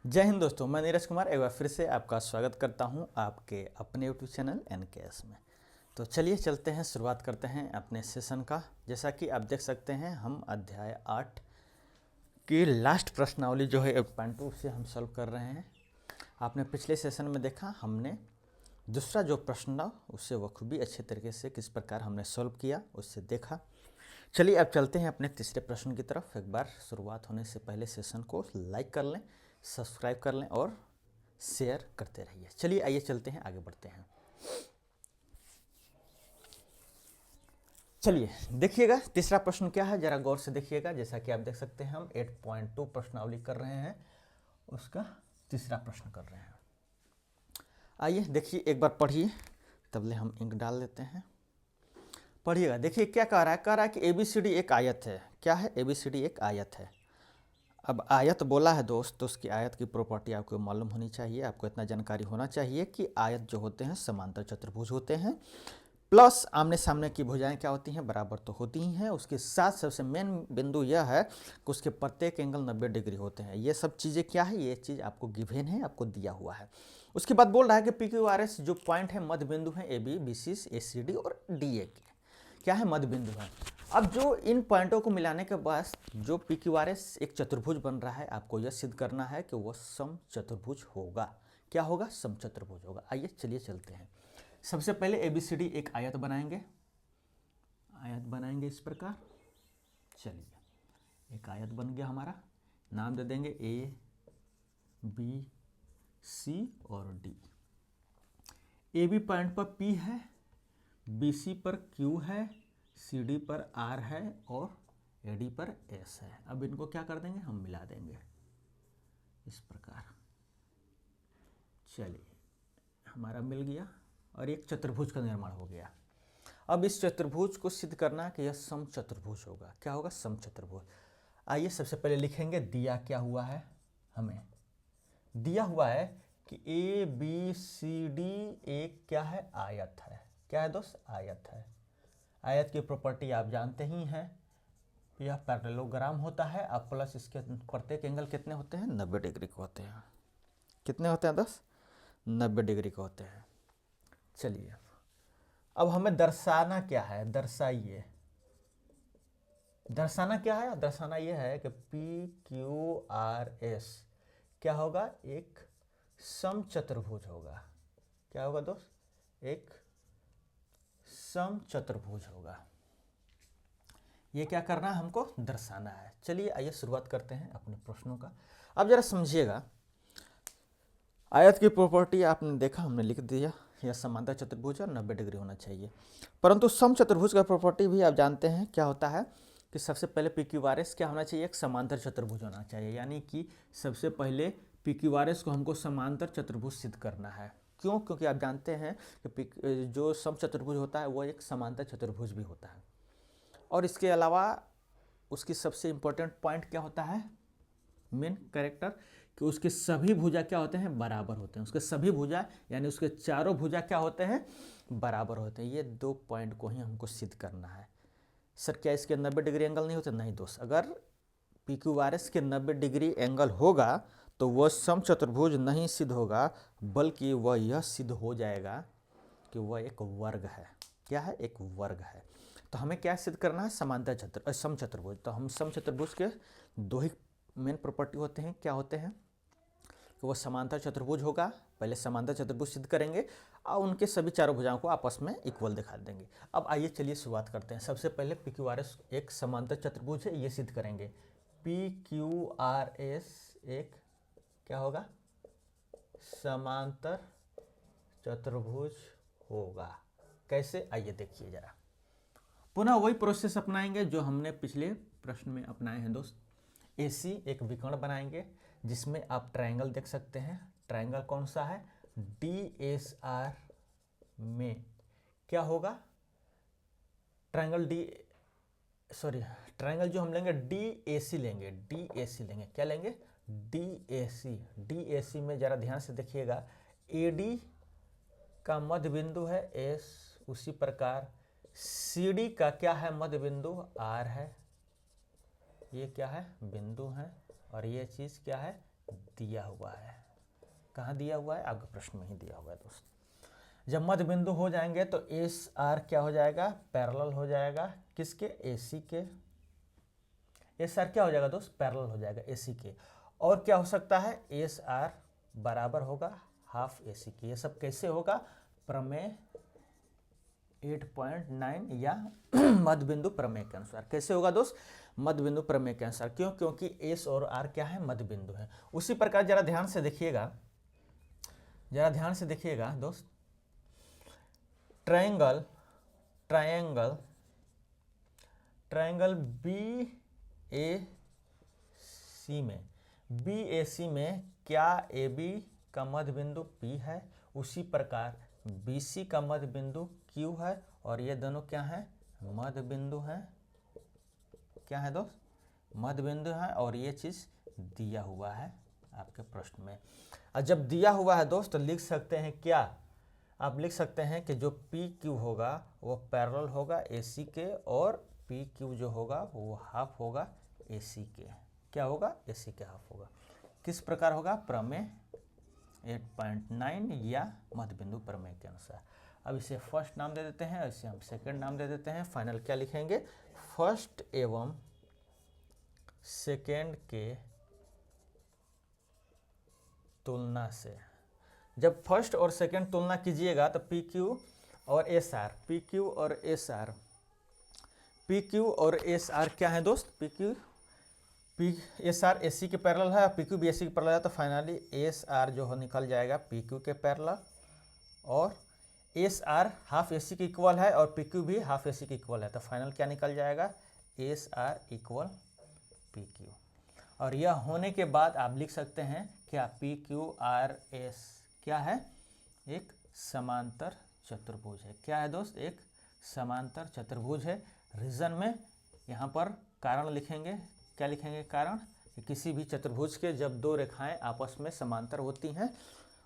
जय हिंद दोस्तों, मैं नीरज कुमार एक बार फिर से आपका स्वागत करता हूं आपके अपने यूट्यूब चैनल एनकेएस में। तो चलिए चलते हैं, शुरुआत करते हैं अपने सेशन का। जैसा कि आप देख सकते हैं, हम अध्याय 8 की लास्ट प्रश्नावली जो है 8.2 से हम सॉल्व कर रहे हैं। आपने पिछले सेशन में देखा, हमने दूसरा जो प्रश्न था उससे बखूबी अच्छे तरीके से किस प्रकार हमने सॉल्व किया उससे देखा। चलिए अब चलते हैं अपने तीसरे प्रश्न की तरफ। एक बार शुरुआत होने से पहले सेशन को लाइक कर लें, सब्सक्राइब कर लें और शेयर करते रहिए। चलिए आइए चलते हैं, आगे बढ़ते हैं। चलिए देखिएगा तीसरा प्रश्न क्या है, जरा गौर से देखिएगा। जैसा कि आप देख सकते हैं, हम 8.2 प्रश्नावली कर रहे हैं, उसका तीसरा प्रश्न कर रहे हैं। आइए देखिए, एक बार पढ़िए, तबले हम इंक डाल देते हैं। पढ़िएगा, देखिए क्या कह रहा है। कह रहा है कि ABCD एक आयत है। क्या है? ABCD एक आयत है। अब आयत बोला है दोस्त, तो उसकी आयत की प्रॉपर्टी आपको मालूम होनी चाहिए। आपको इतना जानकारी होना चाहिए कि आयत जो होते हैं समांतर चतुर्भुज होते हैं, प्लस आमने सामने की भुजाएं क्या होती हैं, बराबर तो होती ही हैं। उसके साथ सबसे मेन बिंदु यह है कि उसके प्रत्येक एंगल 90 डिग्री होते हैं। ये सब चीज़ें क्या है, ये चीज़ आपको गिवन है, आपको दिया हुआ है। उसके बाद बोल रहा है कि PQRS जो पॉइंट है, मध्य बिंदु है AB, BC, ACD और DA के, क्या है, मध्य बिंदु है। अब जो इन पॉइंटों को मिलाने के बाद जो PQRS एक चतुर्भुज बन रहा है, आपको यह सिद्ध करना है कि वह समचतुर्भुज होगा। क्या होगा? समचतुर्भुज होगा। आइए चलिए चलते हैं। सबसे पहले ABCD एक आयत बनाएंगे। आयत बनाएंगे इस प्रकार। चलिए, एक आयत बन गया हमारा। नाम दे देंगे ABC और D। AB पॉइंट पर P है, BC पर Q है, CD पर R है और AD पर S है। अब इनको क्या कर देंगे, हम मिला देंगे इस प्रकार। चलिए, हमारा मिल गया और एक चतुर्भुज का निर्माण हो गया। अब इस चतुर्भुज को सिद्ध करना कि यह समचतुर्भुज होगा। क्या होगा? समचतुर्भुज। आइए सबसे पहले लिखेंगे, दिया क्या हुआ है हमें। दिया हुआ है कि ABCD एक क्या है, आयत है। क्या है दोस्त? आयत है। आयत की प्रॉपर्टी आप जानते ही हैं, यह पैरेललोग्राम होता है। अब प्लस इसके प्रत्येक एंगल कितने होते हैं, 90 डिग्री के होते हैं। कितने होते हैं दोस्त? 90 डिग्री के होते हैं। चलिए, अब हमें दर्शाना क्या है, दर्शाइए। दर्शाना क्या है? दर्शाना यह है कि PQRS क्या होगा, एक समचतुर्भुज होगा। क्या होगा दोस्त? एक समचतुर्भुज होगा। ये क्या करना है, हमको दर्शाना है। चलिए आइए शुरुआत करते हैं अपने प्रश्नों का। अब जरा समझिएगा, आयत की प्रॉपर्टी आपने देखा, हमने लिख दिया, यह समांतर चतुर्भुज और 90 डिग्री होना चाहिए। परंतु समचतुर्भुज का प्रॉपर्टी भी आप जानते हैं क्या होता है, कि सबसे पहले PQRS क्या होना चाहिए, एक समांतर चतुर्भुज होना चाहिए। यानी कि सबसे पहले PQRS को हमको समांतर चतुर्भुज सिद्ध करना है। क्यों? क्योंकि आप जानते हैं कि जो समचतुर्भुज होता है वो एक समांतर चतुर्भुज भी होता है। और इसके अलावा उसकी सबसे इम्पोर्टेंट पॉइंट क्या होता है, मेन कैरेक्टर, कि उसके सभी भुजा क्या होते हैं, बराबर होते हैं। उसके सभी भुजा यानी उसके चारों भुजा क्या होते हैं, बराबर होते हैं। ये दो पॉइंट को ही हमको सिद्ध करना है। सर क्या इसके 90 डिग्री एंगल नहीं होते? नहीं दोस्त, अगर PQRS के 90 डिग्री एंगल होगा तो वह समचतुर्भुज नहीं सिद्ध होगा, बल्कि वह यह सिद्ध हो जाएगा कि वह एक वर्ग है। क्या है? एक वर्ग है। तो हमें क्या सिद्ध करना है, समांतर समचतुर्भुज। तो हम समचतुर्भुज के दो ही मेन प्रॉपर्टी होते हैं। क्या होते हैं? कि वो समांतर चतुर्भुज होगा। पहले समांतर चतुर्भुज सिद्ध करेंगे और उनके सभी चारों भुजाओं को आपस में इक्वल दिखा देंगे। अब आइए चलिए शुरुआत करते हैं। सबसे पहले PQRS एक समांतर चतुर्भुज है, ये सिद्ध करेंगे। PQRS एक क्या होगा, समांतर चतुर्भुज होगा। कैसे? आइए देखिए जरा। पुनः वही प्रोसेस अपनाएंगे जो हमने पिछले प्रश्न में अपनाए हैं दोस्त। AC एक विकर्ण बनाएंगे जिसमें आप ट्रायंगल देख सकते हैं। ट्रायंगल कौन सा है? DSR में क्या होगा, ट्रायंगल ट्रायंगल जो हम लेंगे DAC लेंगे। DAC लेंगे, क्या लेंगे? DAC। DAC में जरा ध्यान से देखिएगा, AD का मध्य बिंदु है S, उसी प्रकार CD का क्या है, मध्य बिंदु R है। ये क्या है, बिंदु है, और ये चीज क्या है, दिया हुआ है। कहाँ दिया हुआ है? आपके प्रश्न में ही दिया हुआ है दोस्त। जब मध्य बिंदु हो जाएंगे तो एस आर क्या हो जाएगा? पैरेलल हो जाएगा किसके? एसी के। एस आर क्या हो जाएगा दोस्त? पैरेलल हो जाएगा एसी के। और क्या हो सकता है? एस आर बराबर होगा हाफ एसी के। ये सब कैसे होगा? प्रमेय 8.9 या मध्य बिंदु प्रमेय के अनुसार। कैसे होगा दोस्त? मध्य बिंदु प्रमेय के अनुसार। क्यों? क्योंकि एस और आर क्या है? मध्य बिंदु है। उसी प्रकार जरा ध्यान से देखिएगा, जरा ध्यान से देखिएगा दोस्त। ट्रायंगल बी ए सी में क्या ए बी का मध्य बिंदु P है? उसी प्रकार BC का मध्य बिंदु Q है, और ये दोनों क्या है? मध्य बिंदु हैं। क्या है दोस्त? मध्य बिंदु है। और ये चीज़ दिया हुआ है आपके प्रश्न में। और जब दिया हुआ है दोस्त तो लिख सकते हैं क्या? आप लिख सकते हैं कि जो PQ होगा वो पैरेलल होगा AC के, और PQ जो होगा वो हाफ होगा AC के। क्या होगा? AC के हाफ होगा। किस प्रकार होगा? प्रमेय 8.9 या मध्य बिंदु प्रमेय के अनुसार। अब इसे फर्स्ट नाम दे देते हैं, इसे हम सेकंड नाम दे देते हैं। फाइनल क्या लिखेंगे? फर्स्ट एवं सेकंड के तुलना से। जब फर्स्ट और सेकंड तुलना कीजिएगा तो PQ और SR, PQ और SR क्या है दोस्त? SR AC के पैरेलल है, PQ भी AC के पैरेलल है, तो फाइनली SR जो हो निकल जाएगा PQ के पैरेलल, और SR हाफ AC के इक्वल है और PQ भी हाफ AC के इक्वल है, तो फाइनल क्या निकल जाएगा? SR equal PQ। और यह होने के बाद आप लिख सकते हैं क्या? PQRS क्या है? एक समांतर चतुर्भुज है। क्या है दोस्त? एक समांतर चतुर्भुज है। रीजन में यहाँ पर कारण लिखेंगे। क्या लिखेंगे? कारण कि किसी भी चतुर्भुज के जब दो रेखाएं आपस में समांतर होती हैं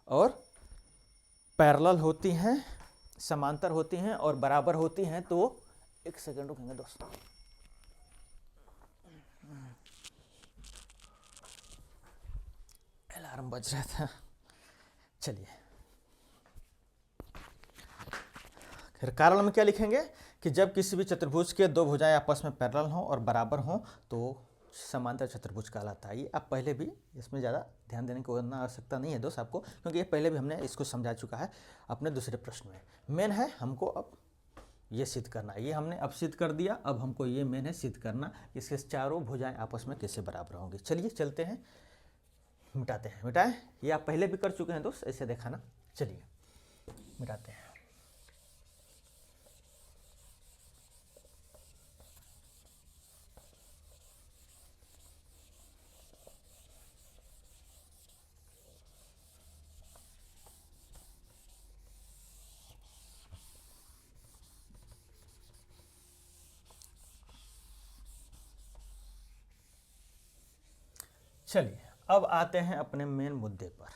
और पैरेलल होती हैं, समांतर होती हैं और बराबर होती हैं, तो एक सेकंड रुकेंगे दोस्त। अलार्म बज रहा था। चलिए, फिर कारण में क्या लिखेंगे कि जब किसी भी चतुर्भुज के दो भुजाएं आपस में पैरेलल हों और बराबर हों तो समांतर चतुर्भुज कहलाता है। ये आप पहले भी, इसमें ज़्यादा ध्यान देने की आवश्यकता नहीं है दोस्त आपको, क्योंकि ये पहले भी हमने इसको समझा चुका है अपने दूसरे प्रश्न में। मेन है हमको अब ये सिद्ध करना है। ये हमने अब सिद्ध कर दिया, अब हमको ये मेन है सिद्ध करना इसके चारों भुजाएं आपस में कैसे बराबर होंगी। चलिए चलते हैं, मिटाते हैं। मिटाएं, ये आप पहले भी कर चुके हैं दोस्त, ऐसे देखा ना। चलिए मिटाते हैं। चलिए अब आते हैं अपने मेन मुद्दे पर।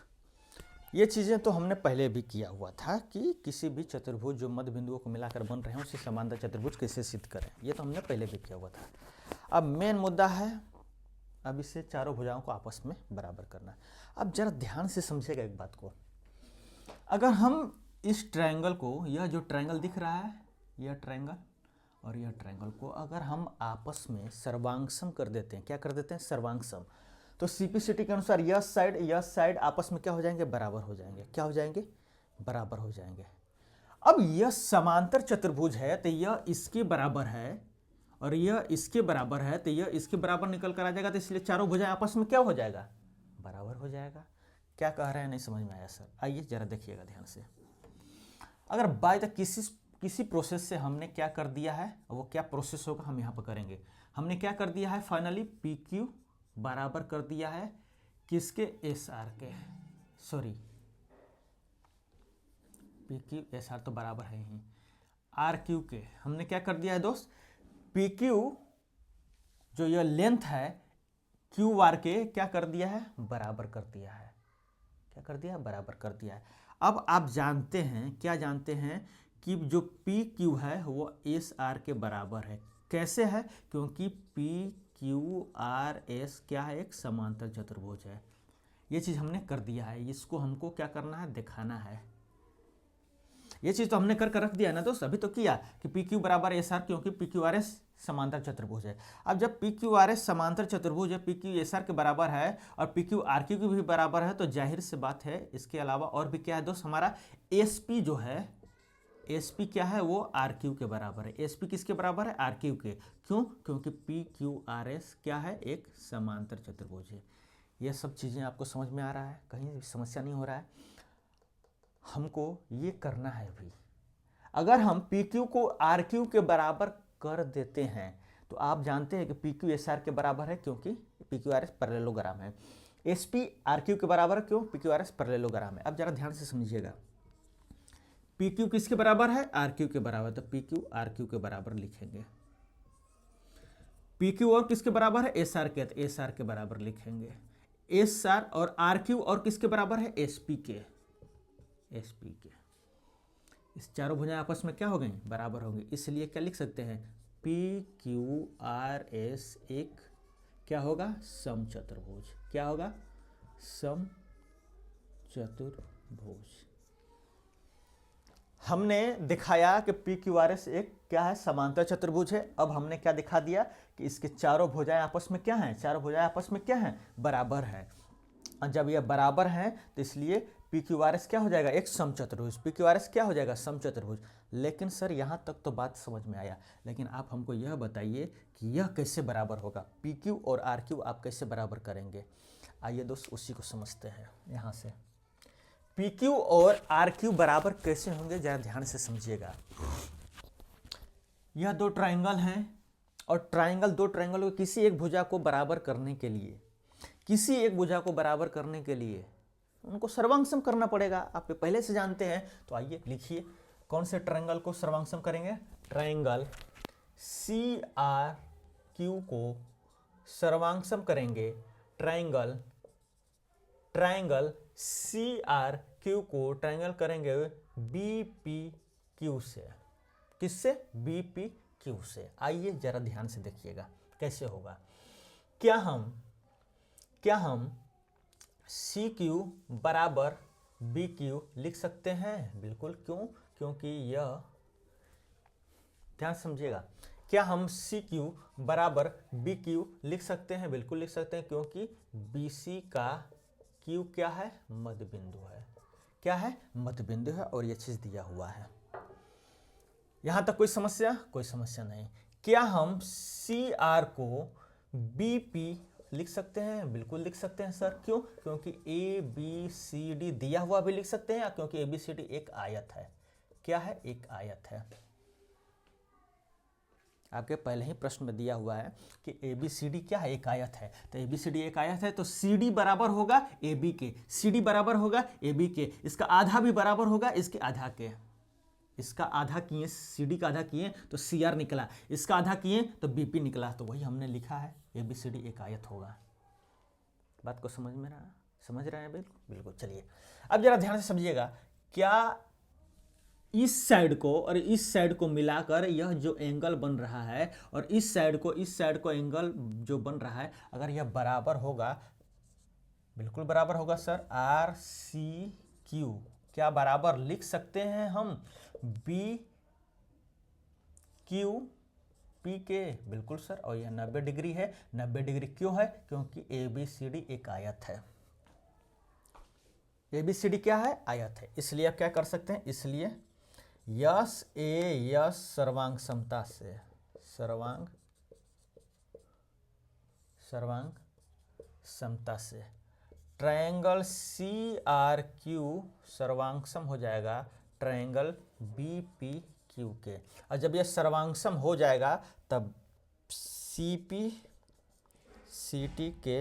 ये चीज़ें तो हमने पहले भी किया हुआ था कि किसी भी चतुर्भुज जो मध्य बिंदुओं को मिलाकर बन रहे हैं उसे समांतर चतुर्भुज कैसे सिद्ध करें, ये तो हमने पहले भी किया हुआ था। अब मेन मुद्दा है अब इसे चारों भुजाओं को आपस में बराबर करना। अब जरा ध्यान से समझिएगा एक बात को। अगर हम इस ट्रायंगल को, यह जो ट्रायंगल दिख रहा है, यह ट्रायंगल और यह ट्रायंगल को अगर हम आपस में सर्वांगसम कर देते हैं, क्या कर देते हैं? सर्वांगसम, तो CPCT के अनुसार यह साइड आपस में क्या हो जाएंगे? बराबर हो जाएंगे। क्या हो जाएंगे? बराबर हो जाएंगे। अब यह समांतर चतुर्भुज है तो यह इसके बराबर है और यह इसके बराबर है, तो यह इसके बराबर निकल कर आ जाएगा, तो इसलिए चारों भुजाएं आपस में क्या हो जाएगा? बराबर हो जाएगा। क्या कह रहे हैं नहीं समझ में आया सर? आइए जरा देखिएगा ध्यान से। अगर बाय द किसी प्रोसेस से हमने क्या कर दिया है, वो क्या प्रोसेस होगा हम यहाँ पर करेंगे। हमने क्या कर दिया है? फाइनली PQ बराबर कर दिया है किसके? SR के। सॉरी, PQ SR तो बराबर है ही, RQ के। हमने क्या कर दिया है दोस्त? PQ जो यह लेंथ है QR के क्या कर दिया है? बराबर कर दिया है। क्या कर दिया? बराबर कर दिया है। अब आप जानते हैं, क्या जानते हैं कि जो PQ है वो SR के बराबर है। कैसे है? क्योंकि PQRS क्या है? एक समांतर चतुर्भुज है। ये चीज़ हमने कर दिया है, इसको हमको क्या करना है, दिखाना है। ये चीज़ तो हमने कर रख दिया ना दोस्त, अभी तो किया कि पी क्यू बराबर एस आर, क्योंकि पी क्यू आर एस समांतर चतुर्भुज है। अब जब पी क्यू आर एस समांतर चतुर्भुज है, पी क्यू एस आर के बराबर है और पी क्यू आर क्यू के भी बराबर है, तो जाहिर सी बात है इसके अलावा और भी क्या है दोस्त, हमारा एस पी जो है, एस पी क्या है, वो आर क्यू के बराबर है। एस पी किसके बराबर है, आर क्यू के। क्यों, क्योंकि पी क्यू आर एस क्या है, एक समांतर चतुर्भुज है। ये सब चीज़ें आपको समझ में आ रहा है, कहीं समस्या नहीं हो रहा है। हमको ये करना है भी। अगर हम पी क्यू को आर क्यू के बराबर कर देते हैं तो आप जानते हैं कि पी क्यू एस आर के बराबर है, क्योंकि P Q R S parallelogram है। एस पी आर क्यू के बराबर है, क्यों, P Q R S parallelogram है। अब जरा ध्यान से समझिएगा, पी क्यू किसके बराबर है, आर क्यू के बराबर, तो पी क्यू आर क्यू के बराबर लिखेंगे। पी क्यू और किसके बराबर है, एस आर के, तो एस आर के बराबर लिखेंगे। एस आर और आर क्यू और किसके बराबर है, एस पी के, एस पी के। इस चारों भुजाएं आपस में क्या हो गई, बराबर होंगी, इसलिए क्या लिख सकते हैं, पी क्यू आर एस एक क्या होगा, समचतुर्भुज। क्या होगा, समचतुर्भुज। हमने दिखाया कि पी क्यू आर एस एक क्या है, समांतर चतुर्भुज है। अब हमने क्या दिखा दिया कि इसके चारों भुजाएं आपस में क्या हैं, चारों भुजाएं आपस में क्या हैं, बराबर हैं। और जब ये बराबर हैं तो इसलिए पी क्यू आर एस क्या हो जाएगा, एक समचतुर्भुज। पी क्यू आर एस क्या हो जाएगा, समचतुर्भुज। लेकिन सर यहाँ तक तो बात समझ में आया, लेकिन आप हमको यह बताइए कि यह कैसे बराबर होगा, पी क्यू और आर क्यू आप कैसे बराबर करेंगे। आइए दोस्त उसी को समझते हैं। यहाँ से पी क्यू और आर क्यू बराबर कैसे होंगे, जरा ध्यान से समझिएगा। यह दो ट्राइंगल हैं और दो ट्राइंगल को किसी एक भुजा को बराबर करने के लिए, किसी एक भुजा को बराबर करने के लिए उनको सर्वांगसम करना पड़ेगा। आप पहले से जानते हैं, तो आइए लिखिए कौन से ट्राइंगल को सर्वांगसम करेंगे, ट्राइंगल सी आर क्यू को सर्वांगसम करेंगे। ट्राइंगल सी आर क्यू को ट्राइंगल करेंगे बी पी क्यू से। किससे, बी पी क्यू से। आइए जरा ध्यान से देखिएगा कैसे होगा। क्या हम सी क्यू बराबर बी क्यू लिख सकते हैं, बिल्कुल। क्यों, क्योंकि यह, ध्यान समझिएगा, क्या हम सी क्यू बराबर बी क्यू लिख सकते हैं, बिल्कुल लिख सकते हैं, क्योंकि बी सी का क्यू क्या है, मध्य बिंदु है। क्या है, मध्य बिंदु है, और यह चीज दिया हुआ है। यहां तक कोई समस्या, कोई समस्या नहीं। क्या हम सी आर को बी पी लिख सकते हैं, बिल्कुल लिख सकते हैं सर। क्यों, क्योंकि ए बी सी डी दिया हुआ भी लिख सकते हैं, क्योंकि ए बी सी डी एक आयत है। क्या है, एक आयत है। आपके पहले ही प्रश्न में दिया हुआ है कि ए बी सी डी क्या है, एक आयत है। तो ए बी सी डी एक आयत है, तो सी डी बराबर होगा ए बी के, सी डी बराबर होगा ए बी के, इसका आधा भी बराबर होगा इसके आधा के। इसका आधा किए, सी डी का आधा किए तो सी आर निकला, इसका आधा किए तो बी पी निकला, तो वही हमने लिखा है, ए बी सी डी एक आयत होगा। बात को समझ में रहा, समझ रहे हैं, बिल्कुल बिल्कुल। चलिए अब जरा ध्यान से समझिएगा, क्या इस साइड को और इस साइड को मिलाकर यह जो एंगल बन रहा है, और इस साइड को एंगल जो बन रहा है, अगर यह बराबर होगा, बिल्कुल बराबर होगा सर, आर सी क्यू क्या बराबर लिख सकते हैं हम बी क्यू पी के, बिल्कुल सर। और यह 90 डिग्री है। 90 डिग्री क्यों है, क्योंकि ए बी सी डी एक आयत है। ए बी सी डी क्या है, आयत है। इसलिए आप क्या कर सकते हैं, इसलिए यस ए यस सर्वांग समता से, सर्वांग समता से ट्रायंगल सी आर क्यू सर्वांगसम हो जाएगा ट्रायंगल बी पी क्यू के। और जब यह सर्वांगसम हो जाएगा तब सी पी सी टी के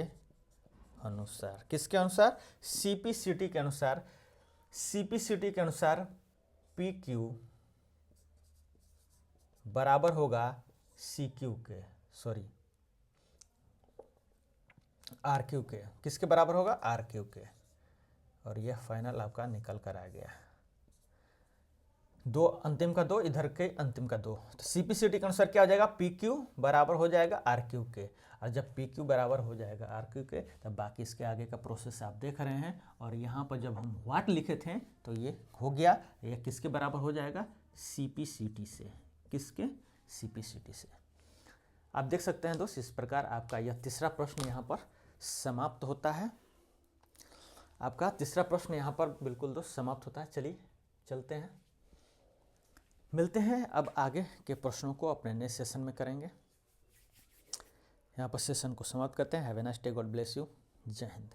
अनुसार, किसके अनुसार, सी पी सी टी के अनुसार, सी पी सी टी के अनुसार पी क्यू बराबर होगा सी क्यू के, सॉरी आर क्यू के। किसके बराबर होगा, आर क्यू के। और यह फाइनल आपका निकल कर आ गया। दो अंतिम का 2, इधर के अंतिम का 2, तो CP/CT के अनुसार क्या हो जाएगा, PQ बराबर हो जाएगा RQ के। और जब PQ बराबर हो जाएगा RQ के, तब बाकी इसके आगे का प्रोसेस आप देख रहे हैं। और यहाँ पर जब हम वाट लिखे थे तो ये हो गया, ये किसके बराबर हो जाएगा, CP/CT से। किसके, CP/CT से। आप देख सकते हैं दोस्त, इस प्रकार आपका यह तीसरा प्रश्न यहाँ पर समाप्त होता है। आपका तीसरा प्रश्न यहाँ पर बिल्कुल दोस्त समाप्त होता है। चलिए चलते हैं, मिलते हैं अब आगे के प्रश्नों को अपने नेक्स्ट सेशन में करेंगे। यहाँ पर सेशन को समाप्त करते हैं। Have a nice day, God bless you, जय हिंद।